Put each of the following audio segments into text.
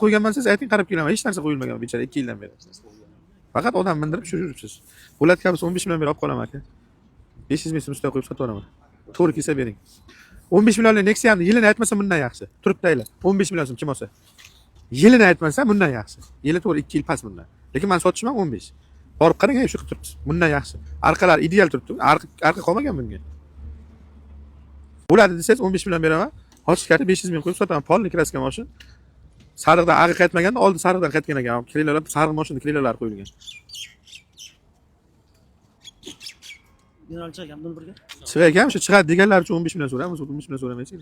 qo'yganman siz ayting, qarab kelaman. Hech narsa qo'yilmagan bechara 2 yildan beri. Faqat odam mindirib yuribsiz. Po'lat kabisi 15 million berib olib qolaman aka. 500 ming so'm ustiga qo'yib sotib olaman. To'g'ri kelsa bering. 15 millionlik Nexia'ni yilini aytmasa bundan yaxshi. Turibdaylar. 15 million so'm kim olsa. Yilini aytmasa bundan yaxshi. Yili to'g'ri 2 yil past bundan. Lekin men sotishman 15. Borib qarang, shu qilib turibsiz. Bundan yaxshi. Arqalar ideal turibdi. Arqa qolmagan bunga. Bo'ladi desangiz 15 million beraman. Hozir karta 500 ming qo'yib sotaman. Polni kraska mashin. Sariqdan ag'i qaytmaganda, oldin sariqdan qaytgan ekan. Klilerlar sariq mashinada klilerlar qo'yilgan. General chiqgan buni birga. Chiqgan, o'sha chiqadi deganlar uchun 15 million so'raymiz, 15 million so'ramaysiz.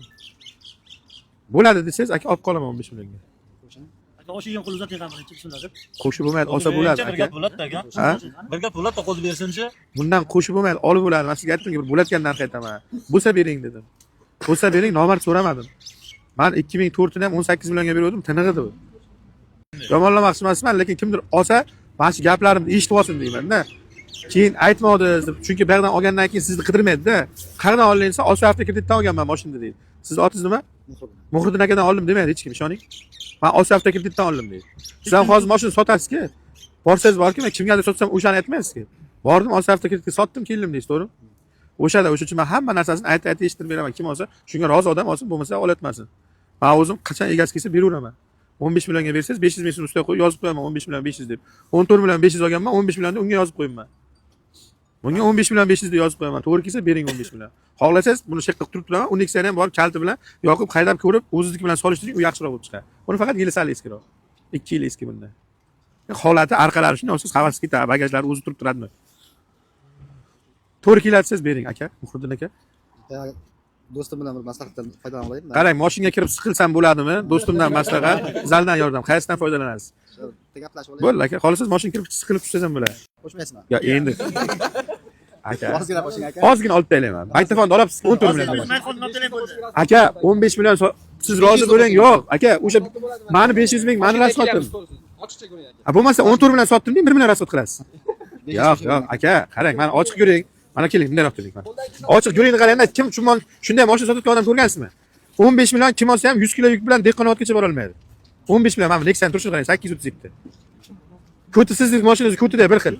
Bo'ladi desangiz, aka olib qolaman 15 millionga. Aka o'shigan qo'l uzating ham birinchi tushunadi. Qo'shib bo'lmaydi, olsa bo'ladi Bir aka. gap bo'ladi aka. Ha? Bir gap bo'ladi, qo'yib bersinchi. Bundan qo'shib bo'lmaydi, olib bo'ladi. Men sizga aytdim-ki, bir bo'layotgan narx aytaman. Bo'lsa bering dedim. Bo'lsa bering, nomard so'ramadim. Men 2004 ni ham 18 millionga berdim, tinig'idi bu. Yomonlamoqchi emasman, lekin kimdir olsa, mana shu gaplarimni eshitib olsin deyman-da. Keyin aytmadingiz deb, chunki bu yerdan olgandan keyin sizni qidirmaydi-da. Qayerdan oldingsa, Osiyo avtokreditdan olganman mashinani deydi. Siz otingiz nima? Muhriddin akadan oldim demaydi hech kim, ishoning. Men Osiyo avtokreditdan oldim deydi. Siz ham hozir mashina sotasiz-ku. Borsangiz borki, men kimgadir sotsam o'shani aytmaysiz-ku. Bordim Osiyo avtokreditga sotdim, keldim deysiz, to'g'rimi? O'shada uchun men hamma narsasini aytib eshittirib beraman. Kim olsa, shunga rozi odam olsin, bo'lmasa olatmasin. Men o'zim qachon egasi kelsa beraveraman. 15 millionga bersangiz 500 ming so'm ustiga qo'yib yozib qo'yaman 15 million 500 deb. 14 million 500 olganman, 15 millionni unga yozib qo'yibman. Bunga 15 million 500 deb yozib qo'yaman. To'g'ri kelsa bering 15 million. Xohlasangiz buni shek qilib turib turaman. Uni Nexia'ni ham borib kalti bilan yoqib haydab ko'rib, o'ziniki bilan solishtiring, u yaxshiroq bo'lib chiqadi. Buni faqat yili sal eskiroq. 2 yil eski bunda. Holati arqalari shunday olsangiz havas ketadi, bagajlari o'zi turib turadimi? To'g'ri kelasiz bering aka, Muhriddin aka. Do'stim bilan bir maslahatdan foydalana olaymi? Qarang, mashinaga kirib siqilsam bo'ladimi? Do'stimdan maslahat, zaldan yordam. Qaysidan foydalanasiz? Gaplashib olaymi? Bo'ldi aka, xohlasangiz mashina kirib siqilib tushsam ham bo'ladi. Qo'shmaysizmi? Yo, endi. Aka. Ozgina qo'shing aka. Ozgina olib taylayman. Magnitofonni olib 14 million beraman. Mayxonni olib telefonni. Aka, 15 million siz rozi bo'ling. Yo'q, aka, o'sha meni 500 ming meni rasxod qildim. Ochiqcha ko'ring aka. Bo'lmasa 14 million sotdim deng, 1 million rasxod qilasiz. Yo'q, aka, qarang, meni ochiq ko'ring. Mana keling, bunday turing mana. Ochiq ko'ringni qarangda, kim shunday mashina sotayotgan odam ko'rgansizmi? 15 million kim olsa ham 100 kilo yuk bilan Dehqonobodgacha bora olmaydi. 15 million mana Nexia'ni turishini qarang, 832. Ko'ti sizning mashinangiz ko'tida bir xil.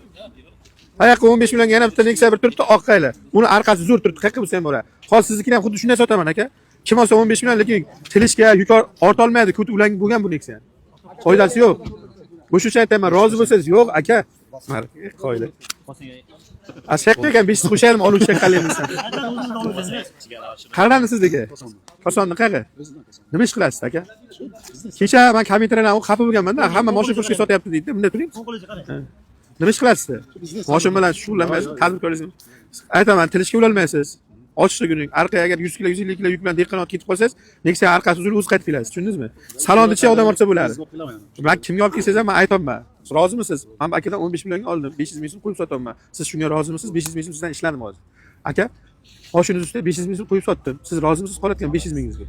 Oyoqqa 15 millionga yana bitta Nexia bir turibdi, oq qayli. Uni orqasi zo'r turibdi, qayerga bo'lsa ham bo'ladi. Hozir siznikini ham xuddi shunday sotaman aka. Kim olsa 15 million, lekin tilishga yuk orta olmaydi, ko'ti ulangan bo'lgan bu Nexia. Foydasi yo'q. O'sha aytaman, rozi bo'lsangiz, yo'q aka. Mana qo'ydi. Ashaqqa ekan 500 qo'shaylik oluvchi qalinsan. Qayerdan sizniki? Qosonni qayerga? Nima ish qilasiz aka? Kecha men kommentarlarni o'qib xafa bo'lganman-da, hamma mashina qurishga sotyapti deydi. Bunday turing. Nima ish qilasiz? Mashina bilan shug'ullanmaysiz, tadbirkorligingiz. Aytaman, tilishga ulolmaysiz. Ochiqcha guning, arqaga agar 100 kilo, 150 kilo yuk bilan Dehqonobodga ketib qolsangiz, Nexia orqasi uzilib o'zi qaytib kelasiz, tushundingizmi? Salonni ichiga odam olsa bo'ladi. Men kimga olib kelsangiz ham men aytolmayman. Siz rozimisiz? Men akadan 15 millionga oldim, 500 ming so'm qo'yib sotaman. Siz shunga rozimisiz? 500 ming so'm sizdan ishladim hozir. Aka, moshinangiz ustida 500 ming so'm qo'yib sotdim. Siz rozimisiz qolayotgan 500 mingizga?